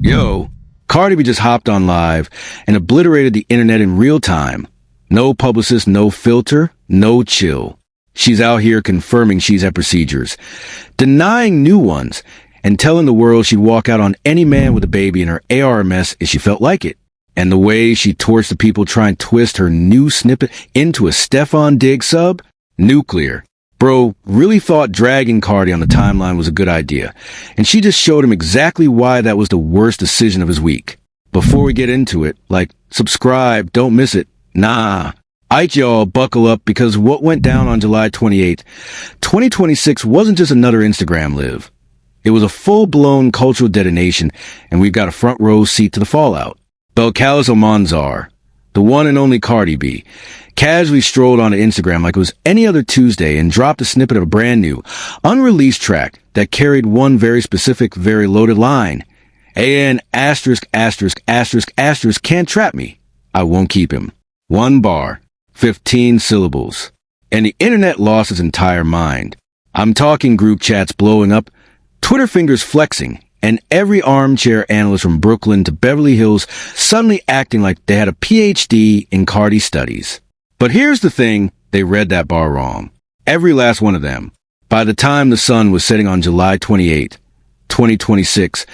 Yo, Cardi B just hopped on live and obliterated the internet in real time. No publicist, no filter, no chill. She's out here confirming she's had procedures, denying new ones, and telling the world she'd walk out on any man with a baby in her ARMS if she felt like it. And the way she torched the people trying to twist her new snippet into a Stefon Diggs sub? Nuclear. Bro really thought dragging Cardi on the timeline was a good idea, and she just showed him exactly why that was the worst decision of his week. Before we get into it, subscribe, don't miss it. Nah. Aight y'all, buckle up, because what went down on July 28th, 2026 wasn't just another Instagram live. It was a full-blown cultural detonation, and we've got a front row seat to the fallout. Belcalis Almanzar, the one and only Cardi B, casually strolled onto Instagram like it was any other Tuesday and dropped a snippet of a brand new, unreleased track that carried one very specific, very loaded line. AN asterisk asterisk asterisk asterisk can't trap me. I won't keep him. One bar, 15 syllables. And the internet lost its entire mind. I'm talking group chats blowing up, Twitter fingers flexing, and every armchair analyst from Brooklyn to Beverly Hills suddenly acting like they had a PhD in Cardi studies. But here's the thing, they read that bar wrong. Every last one of them. By the time the sun was setting on July 28, 2026,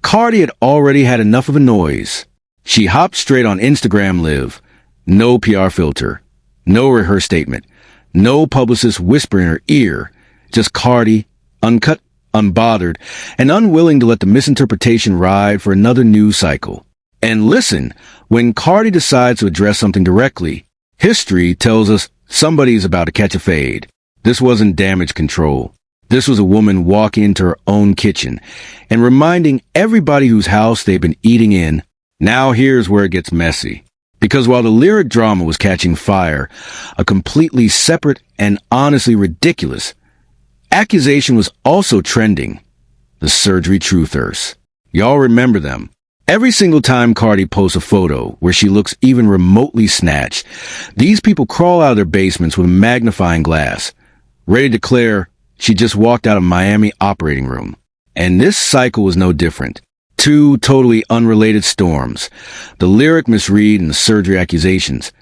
Cardi had already had enough of a noise. She hopped straight on Instagram Live. No PR filter. No rehearsed statement. No publicist whisper in her ear. Just Cardi, uncut, unbothered, and unwilling to let the misinterpretation ride for another news cycle. And listen, when Cardi decides to address something directly, history tells us somebody's about to catch a fade. This wasn't damage control. This was a woman walking into her own kitchen and reminding everybody whose house they've been eating in. Now here's where it gets messy. Because while the lyric drama was catching fire, a completely separate and honestly ridiculous accusation was also trending. The surgery truthers. Y'all remember them. Every single time Cardi posts a photo where she looks even remotely snatched, these people crawl out of their basements with a magnifying glass, ready to declare she just walked out of Miami operating room. And this cycle was no different. Two totally unrelated storms, the lyric misread and the surgery accusations,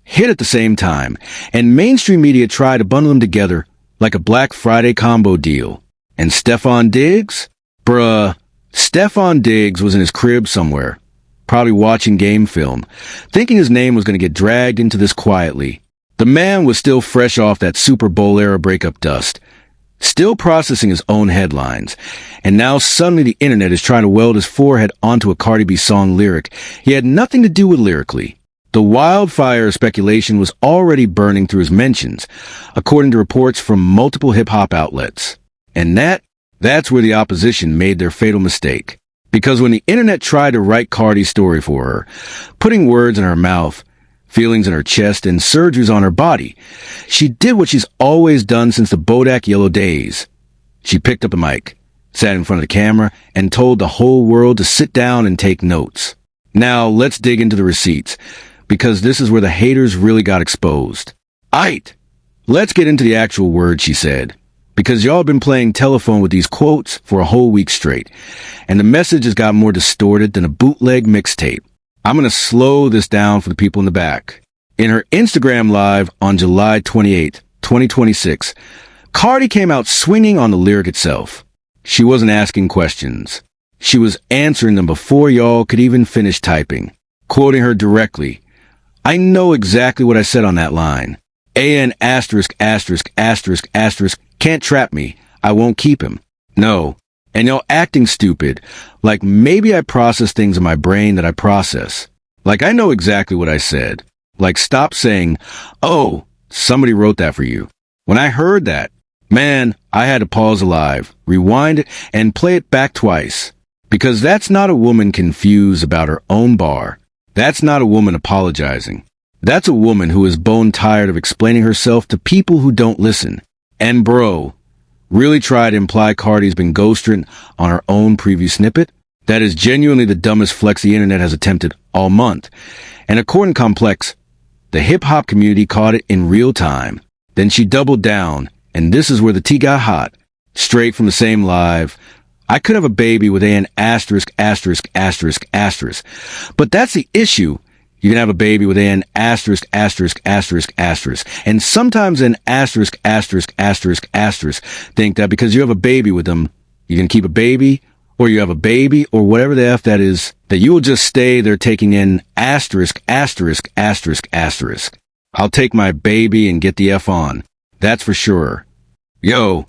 hit at the same time, and mainstream media tried to bundle them together like a Black Friday combo deal. And Stefon Diggs? Bruh, Stefon Diggs was in his crib somewhere, probably watching game film, thinking his name was going to get dragged into this quietly. The man was still fresh off that Super Bowl-era breakup dust, still processing his own headlines, and now suddenly the internet is trying to weld his forehead onto a Cardi B song lyric he had nothing to do with lyrically. The wildfire of speculation was already burning through his mentions, according to reports from multiple hip-hop outlets. And that's where the opposition made their fatal mistake. Because when the internet tried to write Cardi's story for her, putting words in her mouth, feelings in her chest, and surgeries on her body, she did what she's always done since the Bodak Yellow days. She picked up the mic, sat in front of the camera, and told the whole world to sit down and take notes. Now, let's dig into the receipts, because this is where the haters really got exposed. Aight! Let's get into the actual words she said, because y'all been playing telephone with these quotes for a whole week straight, and the message has got more distorted than a bootleg mixtape. I'm going to slow this down for the people in the back. In her Instagram Live on July 28, 2026, Cardi came out swinging on the lyric itself. She wasn't asking questions. She was answering them before y'all could even finish typing. Quoting her directly, I know exactly what I said on that line. AN asterisk asterisk asterisk asterisk can't trap me. I won't keep him. No. And y'all acting stupid, like maybe I process things in my brain that I process. Like I know exactly what I said. Like stop saying, oh, somebody wrote that for you. When I heard that, man, I had to pause the live, rewind it, and play it back twice. Because that's not a woman confused about her own bar. That's not a woman apologizing. That's a woman who is bone tired of explaining herself to people who don't listen. And bro, really try to imply Cardi's been ghosted on her own preview snippet? That is genuinely the dumbest flex the internet has attempted all month. And according to Complex, the hip-hop community caught it in real time. Then she doubled down, and this is where the tea got hot. Straight from the same live, I could have a baby with an asterisk, asterisk, asterisk, asterisk. But that's the issue. You can have a baby with an asterisk, asterisk, asterisk, asterisk. And sometimes an asterisk, asterisk, asterisk, asterisk think that because you have a baby with them, you can keep a baby, or you have a baby, or whatever the F that is, that you will just stay there taking in asterisk, asterisk, asterisk, asterisk. I'll take my baby and get the F on. That's for sure. Yo,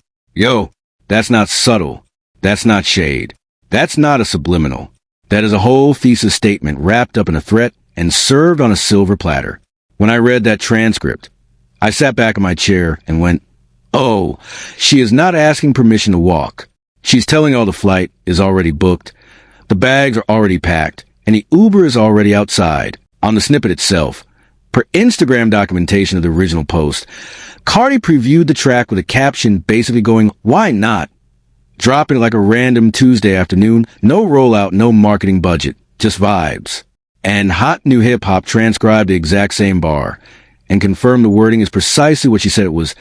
that's not subtle. That's not shade. That's not a subliminal. That is a whole thesis statement wrapped up in a threat and served on a silver platter. When I read that transcript, I sat back in my chair and went, oh, she is not asking permission to walk. She's telling all the flight is already booked, the bags are already packed, and the Uber is already outside. On the snippet itself, per Instagram documentation of the original post, Cardi previewed the track with a caption basically going, why not? Dropping it like a random Tuesday afternoon, no rollout, no marketing budget, just vibes. And Hot New Hip Hop transcribed the exact same bar and confirmed the wording is precisely what she said it was.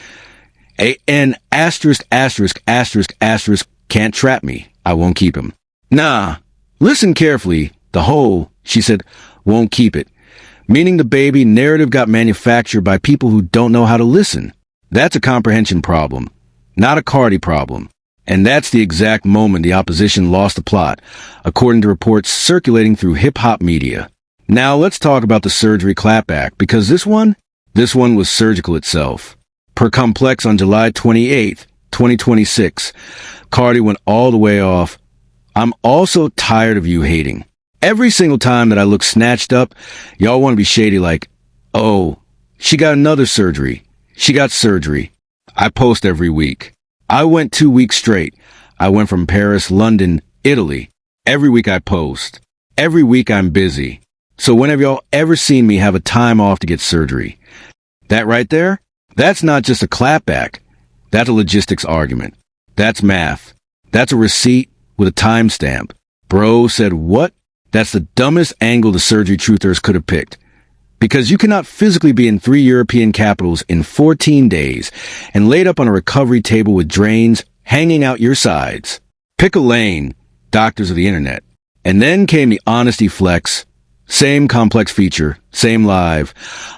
An asterisk, asterisk, asterisk, asterisk can't trap me. I won't keep him. Nah, listen carefully. The whole, she said, won't keep it. Meaning the baby narrative got manufactured by people who don't know how to listen. That's a comprehension problem, not a Cardi problem. And that's the exact moment the opposition lost the plot, according to reports circulating through hip-hop media. Now let's talk about the surgery clapback, because this one was surgical itself. Per Complex on July 28th, 2026, Cardi went all the way off. I'm also tired of you hating. Every single time that I look snatched up, y'all want to be shady like, oh, she got another surgery. She got surgery. I post every week. I went 2 weeks straight. I went from Paris, London, Italy. Every week I post. Every week I'm busy. So when have y'all ever seen me have a time off to get surgery? That right there? That's not just a clapback. That's a logistics argument. That's math. That's a receipt with a timestamp. Bro said what? That's the dumbest angle the surgery truthers could have picked. Because you cannot physically be in 3 European capitals in 14 days and laid up on a recovery table with drains hanging out your sides. Pick a lane, doctors of the internet. And then came the honesty flex. Same complex feature, same live.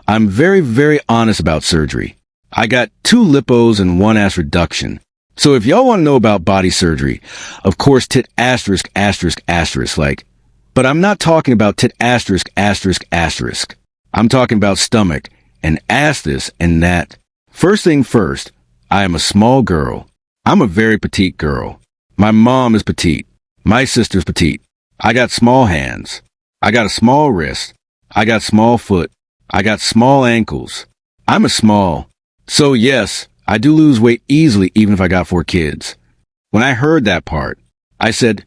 I'm very, very honest about surgery. I got 2 lipos and 1 ass reduction. So if y'all want to know about body surgery, of course tit asterisk, asterisk, asterisk, like. But I'm not talking about tit asterisk, asterisk, asterisk. I'm talking about stomach and ass this and that. First thing first, I am a small girl. I'm a very petite girl. My mom is petite. My sister's petite. I got small hands. I got a small wrist. I got small foot. I got small ankles. I'm a small. So yes, I do lose weight easily even if I got 4 kids. When I heard that part, I said,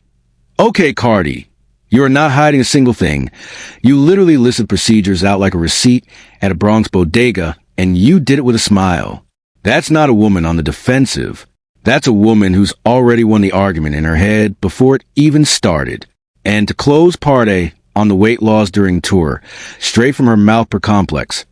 okay, Cardi. You are not hiding a single thing. You literally listed procedures out like a receipt at a Bronx bodega, and you did it with a smile. That's not a woman on the defensive. That's a woman who's already won the argument in her head before it even started. And to close part A on the weight loss during tour, straight from her mouth per complex.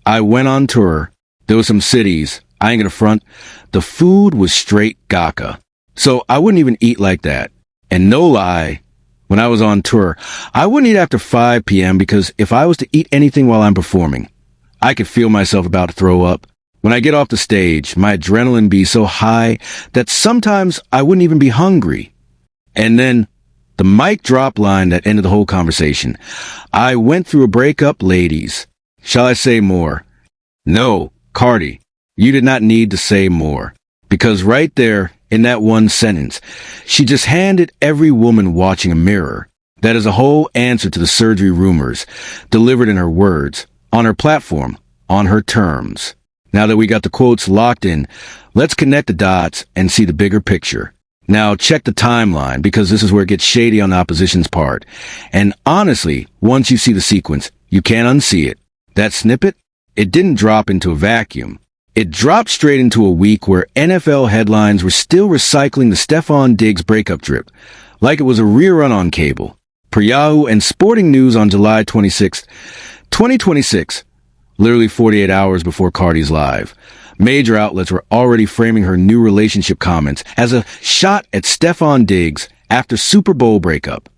I went on tour. There were some cities. I ain't gonna front. The food was straight gaca. So I wouldn't even eat like that. And no lie, when I was on tour, I wouldn't eat after 5 p.m. because if I was to eat anything while I'm performing, I could feel myself about to throw up. When I get off the stage, my adrenaline be so high that sometimes I wouldn't even be hungry. And then the mic drop line that ended the whole conversation. I went through a breakup, ladies. Shall I say more? No, Cardi, you did not need to say more. Because right there, in that one sentence, she just handed every woman watching a mirror. That is a whole answer to the surgery rumors, delivered in her words, on her platform, on her terms. Now that we got the quotes locked in, let's connect the dots and see the bigger picture. Now check the timeline, because this is where it gets shady on the opposition's part. And honestly, once you see the sequence, you can't unsee it. That snippet, it didn't drop into a vacuum. It dropped straight into a week where NFL headlines were still recycling the Stefon Diggs breakup drip, like it was a rerun on cable. Per Yahoo and Sporting News on July 26, 2026, literally 48 hours before Cardi's live, Major outlets were already framing her new relationship comments as a shot at Stefon Diggs after Super Bowl breakup.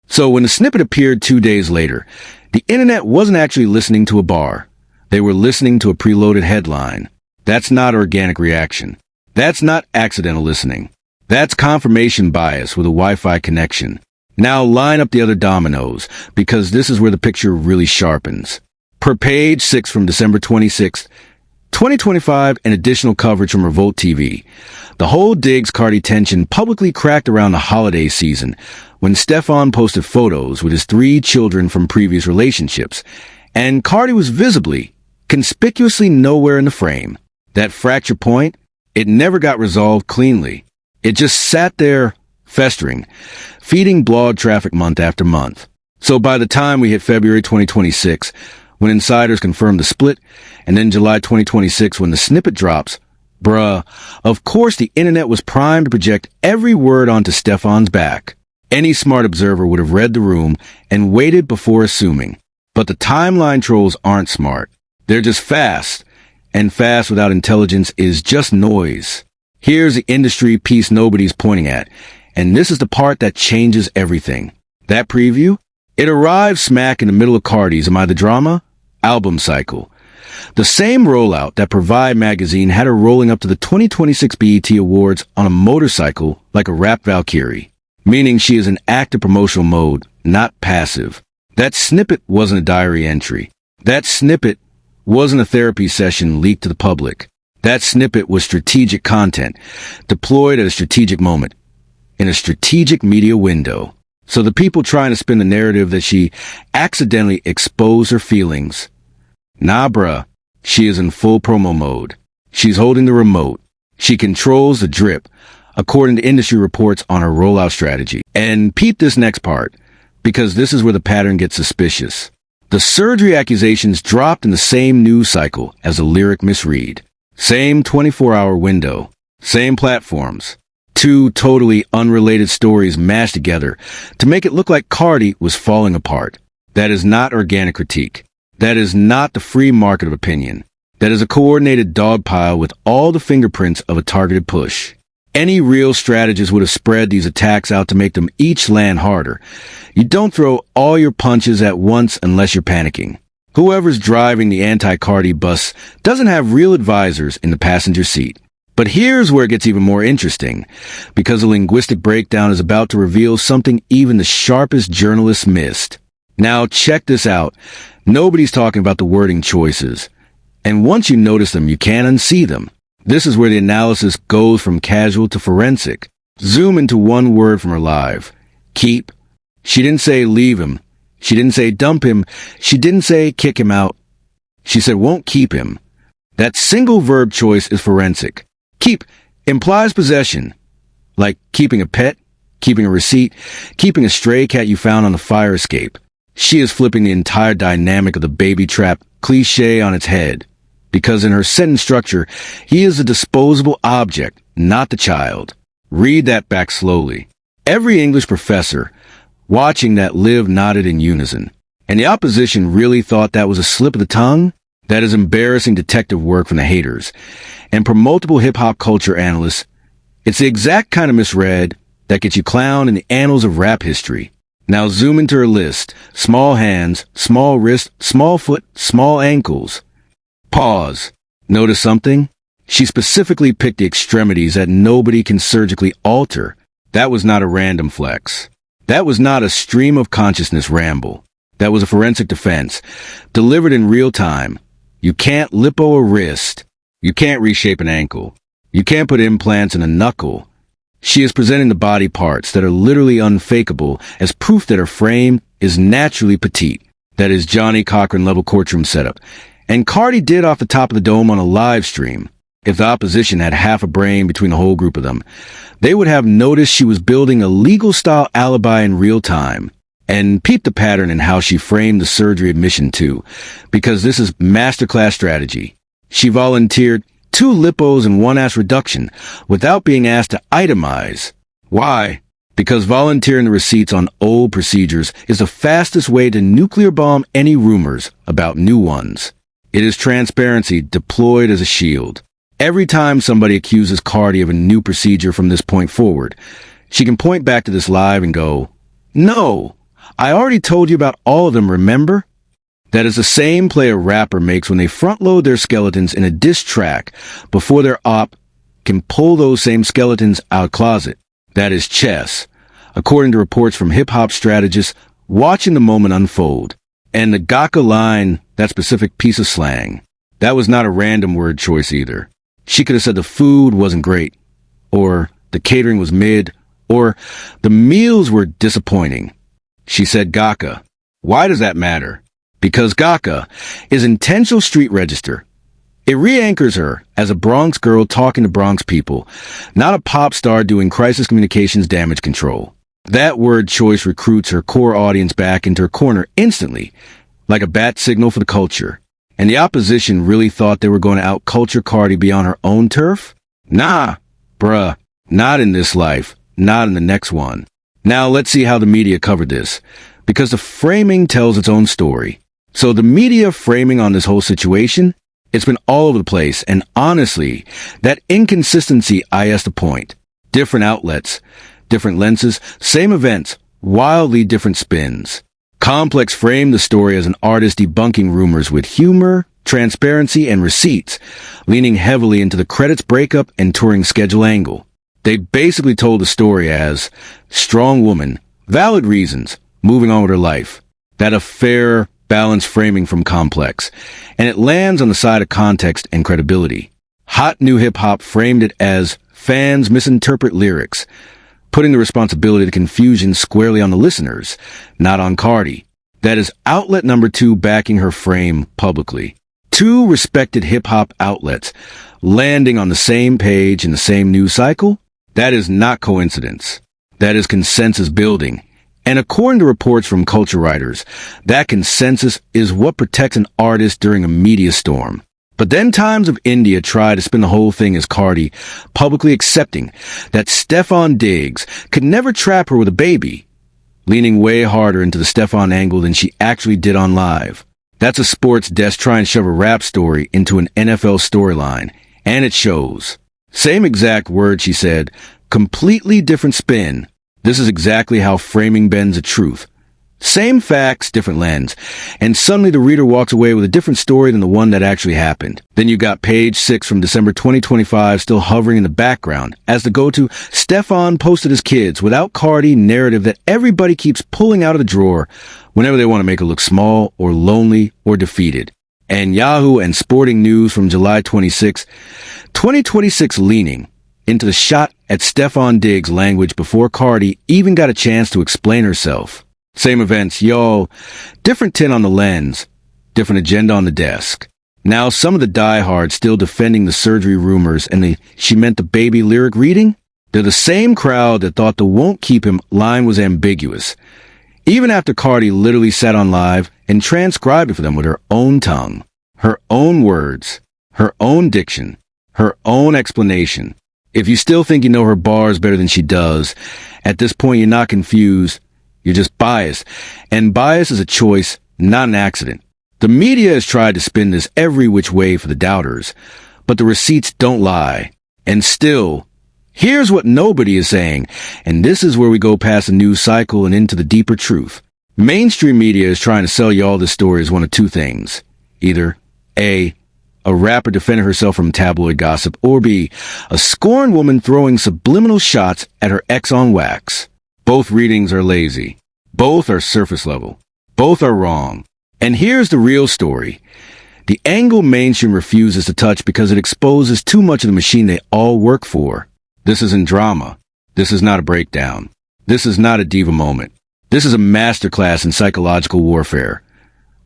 So when the snippet appeared 2 days later, the internet wasn't actually listening to a bar. They were listening to a preloaded headline. That's not organic reaction. That's not accidental listening. That's confirmation bias with a Wi-Fi connection. Now line up the other dominoes, because this is where the picture really sharpens. Per page 6 from December 26th, 2025, and additional coverage from Revolt TV. The whole Diggs-Cardi tension publicly cracked around the holiday season when Stefon posted photos with his 3 children from previous relationships, and Cardi was visibly, conspicuously nowhere in the frame. That fracture point, it never got resolved cleanly. It just sat there, festering, feeding blog traffic month after month. So by the time we hit February 2026, when insiders confirmed the split, and then July 2026 when the snippet drops, of course the internet was primed to project every word onto Stefon's back. Any smart observer would have read the room and waited before assuming. But the timeline trolls aren't smart. They're just fast, and fast without intelligence is just noise. Here's the industry piece nobody's pointing at, and this is the part that changes everything. That preview? It arrives smack in the middle of Cardi's Am I the Drama? Album cycle. The same rollout that Provide magazine had her rolling up to the 2026 BET Awards on a motorcycle like a rap Valkyrie, meaning she is in active promotional mode, not passive. That snippet wasn't a diary entry. That snippet wasn't a therapy session leaked to the public. That snippet was strategic content, deployed at a strategic moment, in a strategic media window. So the people trying to spin the narrative that she accidentally exposed her feelings. Nah, she is in full promo mode. She's holding the remote. She controls the drip, according to industry reports on her rollout strategy. And peep this next part, because this is where the pattern gets suspicious. The surgery accusations dropped in the same news cycle as the lyric misread. Same 24-hour window. Same platforms. 2 totally unrelated stories mashed together to make it look like Cardi was falling apart. That is not organic critique. That is not the free market of opinion. That is a coordinated dogpile with all the fingerprints of a targeted push. Any real strategist would have spread these attacks out to make them each land harder. You don't throw all your punches at once unless you're panicking. Whoever's driving the anti-Cardi bus doesn't have real advisors in the passenger seat. But here's where it gets even more interesting, because the linguistic breakdown is about to reveal something even the sharpest journalists missed. Now check this out. Nobody's talking about the wording choices. And once you notice them, you can't unsee them. This is where the analysis goes from casual to forensic. Zoom into one word from her live. Keep. She didn't say leave him. She didn't say dump him. She didn't say kick him out. She said won't keep him. That single verb choice is forensic. Keep implies possession, like keeping a pet, keeping a receipt, keeping a stray cat you found on the fire escape. She is flipping the entire dynamic of the baby trap cliché on its head, because in her sentence structure, he is a disposable object, not the child. Read that back slowly. Every English professor watching that live nodded in unison. And the opposition really thought that was a slip of the tongue? That is embarrassing detective work from the haters. And for multiple hip-hop culture analysts, it's the exact kind of misread that gets you clowned in the annals of rap history. Now zoom into her list. Small hands, small wrist, small foot, small ankles. Pause. Notice something? She specifically picked the extremities that nobody can surgically alter. That was not a random flex. That was not a stream of consciousness ramble. That was a forensic defense, delivered in real time. You can't lipo a wrist. You can't reshape an ankle. You can't put implants in a knuckle. She is presenting the body parts that are literally unfakeable as proof that her frame is naturally petite. That is Johnny Cochran level courtroom setup. And Cardi did off the top of the dome on a live stream. If the opposition had half a brain between the whole group of them, they would have noticed she was building a legal-style alibi in real time. And peep the pattern in how she framed the surgery admission too, because this is masterclass strategy. She volunteered 2 lipos and 1 ass reduction without being asked to itemize. Why? Because volunteering the receipts on old procedures is the fastest way to nuclear bomb any rumors about new ones. It is transparency deployed as a shield. Every time somebody accuses Cardi of a new procedure from this point forward, she can point back to this live and go, "No, I already told you about all of them, remember?" That is the same play a rapper makes when they front-load their skeletons in a diss track before their op can pull those same skeletons out of closet. That is chess, according to reports from hip-hop strategists watching the moment unfold. And the Gaka line, that specific piece of slang, that was not a random word choice either. She could have said the food wasn't great, or the catering was mid, or the meals were disappointing. She said Gaka. Why does that matter? Because Gaka is intentional street register. It re-anchors her as a Bronx girl talking to Bronx people, not a pop star doing crisis communications damage control. That word choice recruits her core audience back into her corner instantly, like a bat signal for the culture. And the opposition really thought they were going to out-culture Cardi B on her own turf? Nah, bruh, not in this life, not in the next one. Now let's see how the media covered this, because the framing tells its own story. So the media framing on this whole situation, it's been all over the place, and honestly, that inconsistency is the point. Different outlets, different lenses, same events, wildly different spins. Complex framed the story as an artist debunking rumors with humor, transparency, and receipts, leaning heavily into the credits breakup and touring schedule angle. They basically told the story as strong woman, valid reasons, moving on with her life. That a fair, balanced framing from Complex, and it lands on the side of context and credibility. Hot New Hip Hop framed it as fans misinterpret lyrics, putting the responsibility of the confusion squarely on the listeners, not on Cardi. That is outlet number 2 backing her frame publicly. 2 respected hip-hop outlets landing on the same page in the same news cycle? That is not coincidence. That is consensus building. And according to reports from culture writers, that consensus is what protects an artist during a media storm. But then Times of India tried to spin the whole thing as Cardi publicly accepting that Stefon Diggs could never trap her with a baby, leaning way harder into the Stefon angle than she actually did on live. That's a sports desk trying to shove a rap story into an NFL storyline, and it shows. Same exact word she said, completely different spin. This is exactly how framing bends a truth. Same facts, different lens, and suddenly the reader walks away with a different story than the one that actually happened. Then you got page 6 from December 2025 still hovering in the background as the go-to Stefon posted his kids without Cardi narrative that everybody keeps pulling out of the drawer whenever they want to make her look small or lonely or defeated. And Yahoo and Sporting News from July 26, 2026 leaning into the shot at Stefon Diggs language before Cardi even got a chance to explain herself. Same events, yo, different tint on the lens, different agenda on the desk. Now some of the diehards still defending the surgery rumors and the she meant the baby lyric reading? They're the same crowd that thought the won't keep him line was ambiguous, even after Cardi literally sat on live and transcribed it for them with her own tongue, her own words, her own diction, her own explanation. If you still think you know her bars better than she does, at this point you're not confused. You're just biased. And bias is a choice, not an accident. The media has tried to spin this every which way for the doubters, but the receipts don't lie. And still, here's what nobody is saying, and this is where we go past the news cycle and into the deeper truth. Mainstream media is trying to sell you all this story as one of 2 things. Either A, a rapper defending herself from tabloid gossip, or B, a scorned woman throwing subliminal shots at her ex on wax. Both readings are lazy. Both are surface level. Both are wrong. And here's the real story. The angle mainstream refuses to touch because it exposes too much of the machine they all work for. This isn't drama. This is not a breakdown. This is not a diva moment. This is a masterclass in psychological warfare.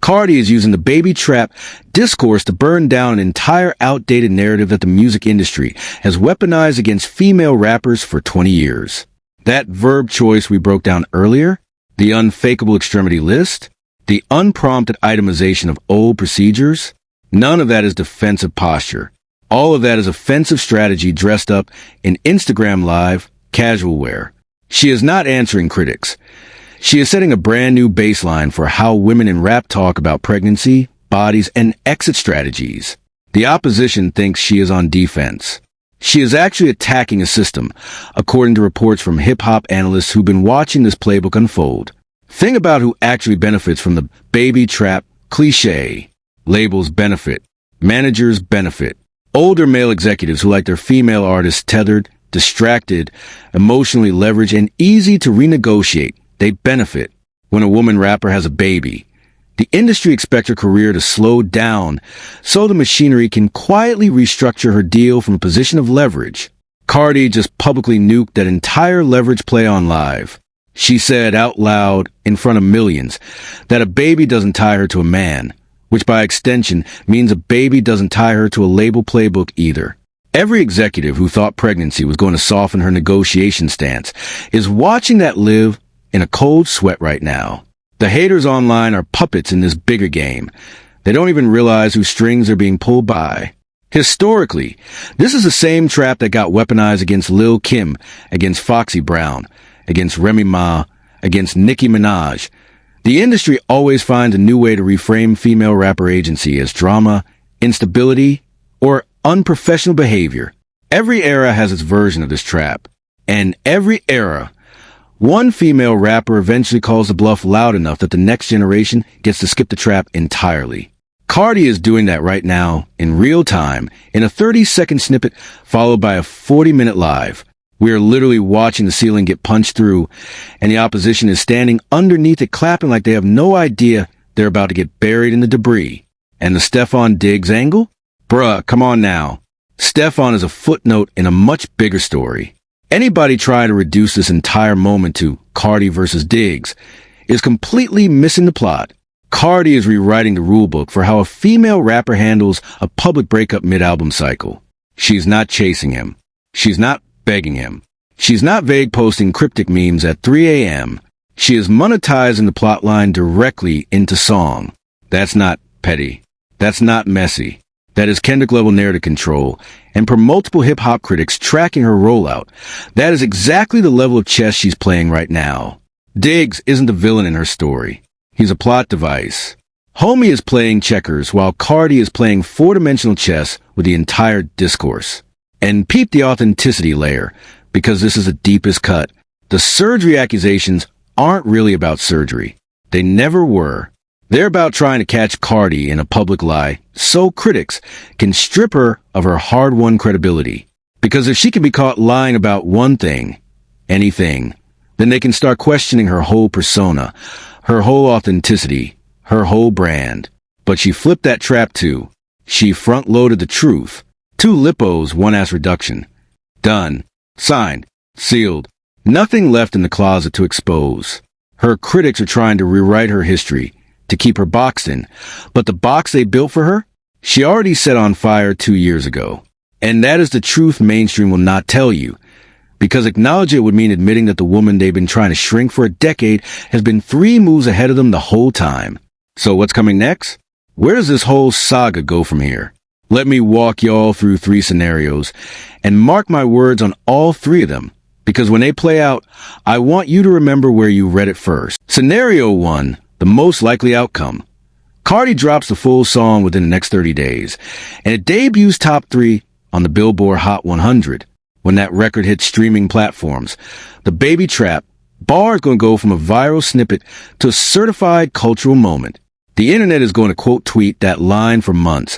Cardi is using the baby trap discourse to burn down an entire outdated narrative that the music industry has weaponized against female rappers for 20 years. That verb choice we broke down earlier, the unfakeable extremity list, the unprompted itemization of old procedures, none of that is defensive posture. All of that is offensive strategy dressed up in Instagram Live casual wear. She is not answering critics. She is setting a brand new baseline for how women in rap talk about pregnancy, bodies, and exit strategies. The opposition thinks she is on defense. She is actually attacking a system, according to reports from hip-hop analysts who've been watching this playbook unfold. Think about who actually benefits from the baby trap cliché. Labels benefit. Managers benefit. Older male executives who like their female artists tethered, distracted, emotionally leveraged, and easy to renegotiate, they benefit. When a woman rapper has a baby, the industry expects her career to slow down so the machinery can quietly restructure her deal from a position of leverage. Cardi just publicly nuked that entire leverage play on Live. She said out loud in front of millions that a baby doesn't tie her to a man, which by extension means a baby doesn't tie her to a label playbook either. Every executive who thought pregnancy was going to soften her negotiation stance is watching that live in a cold sweat right now. The haters online are puppets in this bigger game. They don't even realize whose strings are being pulled by. Historically, this is the same trap that got weaponized against Lil' Kim, against Foxy Brown, against Remy Ma, against Nicki Minaj. The industry always finds a new way to reframe female rapper agency as drama, instability, or unprofessional behavior. Every era has its version of this trap. And every era, one female rapper eventually calls the bluff loud enough that the next generation gets to skip the trap entirely. Cardi is doing that right now, in real time, in a 30-second snippet followed by a 40-minute live. We are literally watching the ceiling get punched through, and the opposition is standing underneath it clapping like they have no idea they're about to get buried in the debris. And the Stefon Diggs angle? Bruh, come on now. Stefon is a footnote in a much bigger story. Anybody trying to reduce this entire moment to Cardi versus Diggs is completely missing the plot. Cardi is rewriting the rulebook for how a female rapper handles a public breakup mid-album cycle. She's not chasing him. She's not begging him. She's not vague posting cryptic memes at 3 a.m. She is monetizing the plotline directly into song. That's not petty. That's not messy. That is Kendrick-level narrative control, and per multiple hip-hop critics tracking her rollout, that is exactly the level of chess she's playing right now. Diggs isn't the villain in her story. He's a plot device. Homie is playing checkers while Cardi is playing four-dimensional chess with the entire discourse. And peep the authenticity layer, because this is the deepest cut. The surgery accusations aren't really about surgery. They never were. They're about trying to catch Cardi in a public lie, so critics can strip her of her hard-won credibility. Because if she can be caught lying about one thing, anything, then they can start questioning her whole persona, her whole authenticity, her whole brand. But she flipped that trap too. She front-loaded the truth. 2 lipos, 1 ass reduction. Done. Signed. Sealed. Nothing left in the closet to expose. Her critics are trying to rewrite her history, to keep her boxed in, but the box they built for her, she already set on fire 2 years ago. And that is the truth mainstream will not tell you, because acknowledge it would mean admitting that the woman they've been trying to shrink for a decade has been 3 moves ahead of them the whole time. So what's coming next? Where does this whole saga go from here? Let me walk y'all through 3 scenarios, and mark my words on all 3 of them, because when they play out, I want you to remember where you read it first. Scenario 1. The most likely outcome. Cardi drops the full song within the next 30 days, and it debuts top 3 on the Billboard Hot 100. When that record hits streaming platforms, the baby trap bar is going to go from a viral snippet to a certified cultural moment. The internet is going to quote tweet that line for months,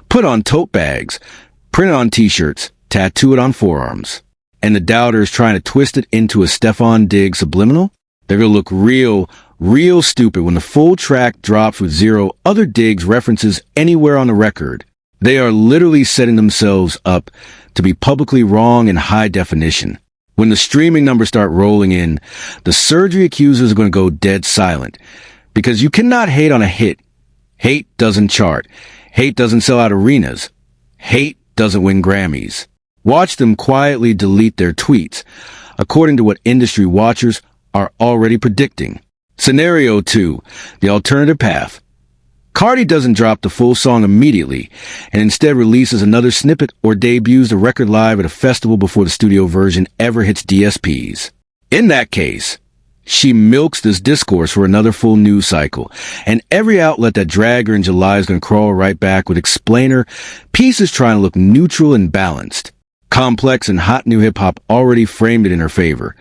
put on tote bags, print it on t-shirts, tattoo it on forearms. And the doubters trying to twist it into a Stefon Diggs subliminal? They're going to look real stupid when the full track drops with 0 other Diggs references anywhere on the record. They are literally setting themselves up to be publicly wrong in high definition. When the streaming numbers start rolling in, the surgery accusers are going to go dead silent. Because you cannot hate on a hit. Hate doesn't chart. Hate doesn't sell out arenas. Hate doesn't win Grammys. Watch them quietly delete their tweets, according to what industry watchers are already predicting. Scenario 2, the alternative path. Cardi doesn't drop the full song immediately, and instead releases another snippet or debuts the record live at a festival before the studio version ever hits DSPs. In that case, She milks this discourse for another full news cycle, and every outlet that dragged her in July is going to crawl right back with explainer pieces trying to look neutral and balanced. Complex and hot new hip-hop already framed it in her favor.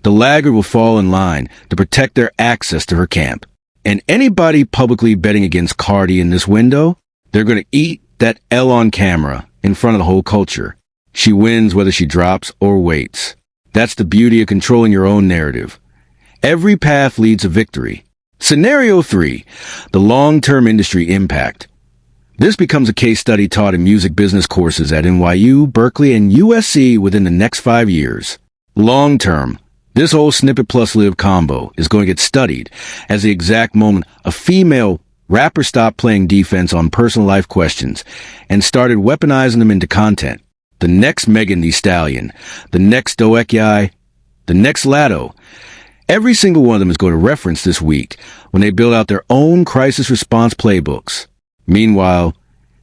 The laggard will fall in line to protect their access to her camp. And anybody publicly betting against Cardi in this window, they're going to eat that L on camera in front of the whole culture. She wins whether she drops or waits. That's the beauty of controlling your own narrative. Every path leads to victory. Scenario 3, the long-term industry impact. This becomes a case study taught in music business courses at NYU, Berkeley, and USC within the next 5 years. Long-term, this whole snippet plus live combo is going to get studied as the exact moment a female rapper stopped playing defense on personal life questions and started weaponizing them into content. The next Megan Thee Stallion, the next Doekiai, the next Latto. Every single one of them is going to reference this week when they build out their own crisis response playbooks. Meanwhile,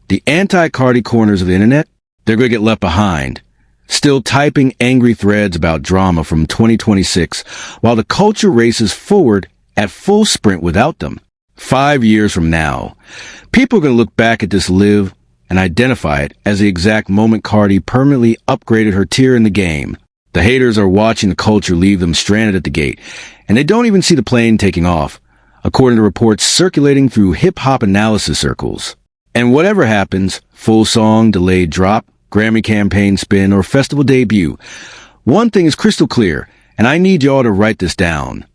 the anti-Cardi corners of the internet, they're going to get left behind, still typing angry threads about drama from 2026 while the culture races forward at full sprint without them. 5 years from now, people are going to look back at this live and identify it as the exact moment Cardi permanently upgraded her tier in the game. The haters are watching the culture leave them stranded at the gate, and they don't even see the plane taking off, according to reports circulating through hip-hop analysis circles. And whatever happens, full song, delayed drop, Grammy campaign spin, or festival debut, one thing is crystal clear, and I need y'all to write this down.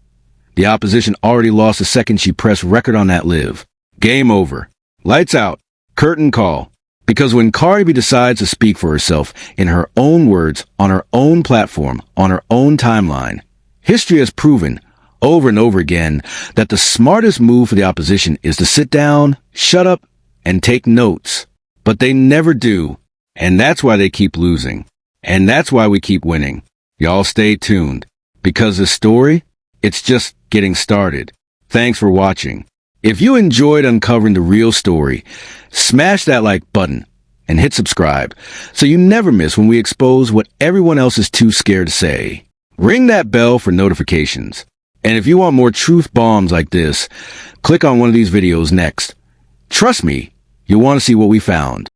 The opposition already lost the second she pressed record on that live. Game over. Lights out. Curtain call. Because when Cardi B decides to speak for herself in her own words, on her own platform, on her own timeline, history has proven over and over again that the smartest move for the opposition is to sit down, shut up, and take notes. But they never do. And that's why they keep losing. And that's why we keep winning. Y'all stay tuned. Because this story, it's just getting started. Thanks for watching. If you enjoyed uncovering the real story, smash that like button and hit subscribe so you never miss when we expose what everyone else is too scared to say. Ring that bell for notifications. And if you want more truth bombs like this, click on one of these videos next. Trust me, you'll want to see what we found.